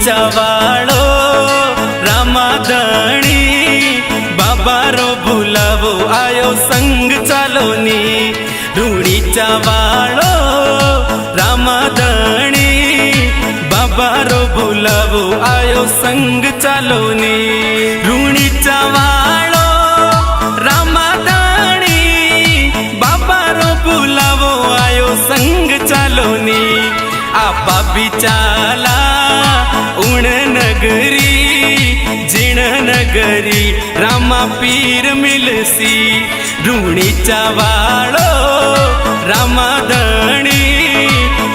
रूणीचा वाळो रामाधणी बाबा रो बुलावो आयो संग चालोनी। रूणीचा वाळो रामाधणी बाबा रो बुलावो आयो संग चालोनी। रूणीचा वाळो रामाधणी बाबा रो बुलावो आयो संग चालोनी। आपा बिचाला उण नगरी जिण नगरी रामा पीर मिलसी। रूणीचा वाळो रामाधणी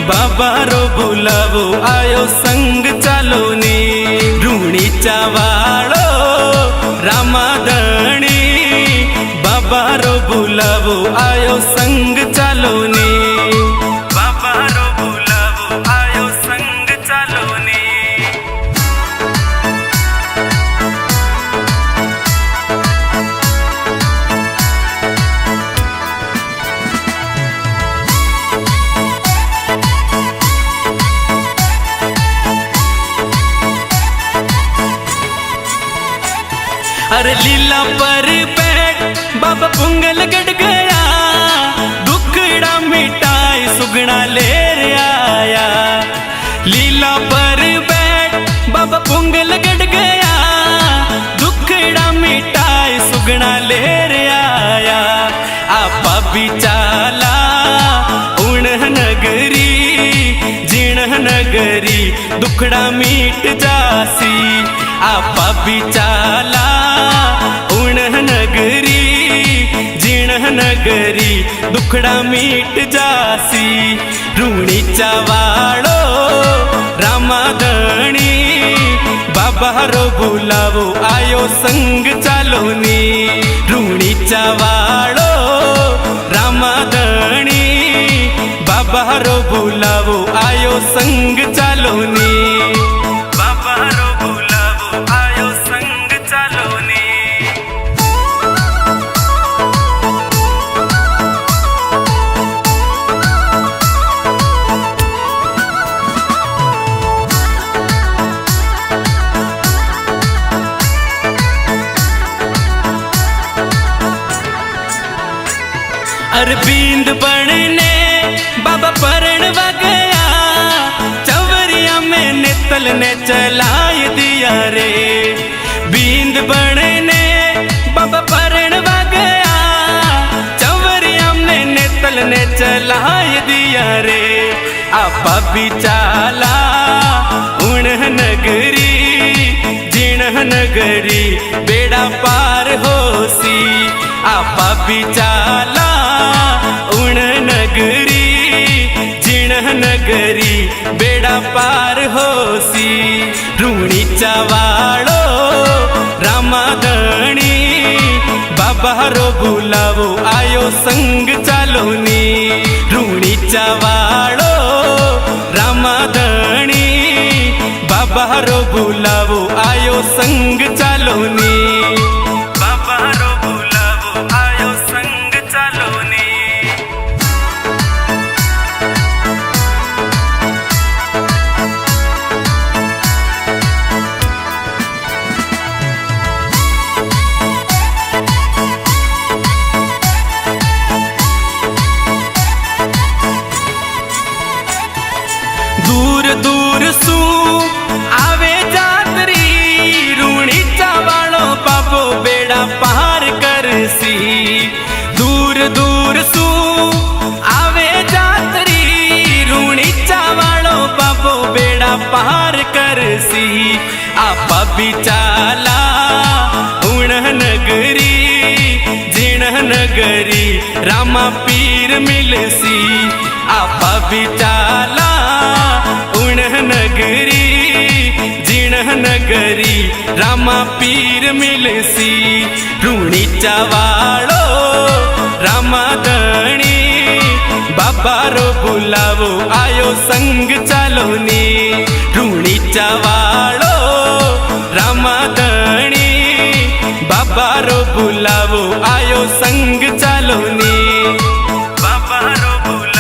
बाबा रो बुलावो आयो संग चालोनी। रूणीचा वाळो रामाधणी बाबा रो बुलावो आयो संग चालोनी। बाबा रो बुलावो आयो संग चालोनी। अरे लीला पर बैठ बाबा पुंगल गड़ गया, दुखड़ा मिटाई सुगना लेर आया। लीला पर बैठ बाबा पुंगल गड़ गया, दुखड़ा मिटाई सुगना लेर आया। आपा बिचाला उण नगरी जिण नगरी दुखड़ा मीट जासी। आपा बिचाला उण नगरी जिण नगरी दुखड़ा मीट जासी। रूणीचा वाळो रामाधणी बाबा रो बुलावो आयो संग चालोनी। रूणीचा वाळो रामाधणी बाबा रो बुलावो आयो संग चालोनी। बाबा रो बुलावो आयो संग चालोनी। अरविंद बनने बाबा परणवा गया, चवरिया में नेतल ने चलाय दिया रे। बींद बनने बाबा परणवा गया, चवरिया में नेतल ने चलाय दिया रे। आपा बिचाला उण नगरी जिण नगरी बेड़ा पार होसी। आपा बिचाला उण नगरी जिण नगरी बेड़ा पार होसी। रूणीचा वाळो रामाधणी बाबा रो बुलावो आयो संग चालोनी। रूणीचा वाळो रामाधणी बाबा रो बुलावो आयो संग चालोनी। बाबा रो बुलावो आयो संग चालोनी। दूर दूर सू आवे जातरी, रूणीचा वाळो बाबो बेड़ा पार करसी। दूर दूर सू आवे जातरी, रूणीचा वाळो बाबो बेड़ा पार करसी। आपा बिचाला उण नगरी जिण नगरी रामा पीर मिलसी। आपा बिचाला उण नगरी जिण नगरी रामा पीर मिलसी। रूणीचा वाळो रामाधणी बाबा रो बुलावो आयो संग चालोनी। रूणीचा वाळो रामाधणी बाबा रो बुलावो आयो संग चालोनी। बाबा रो बुलावो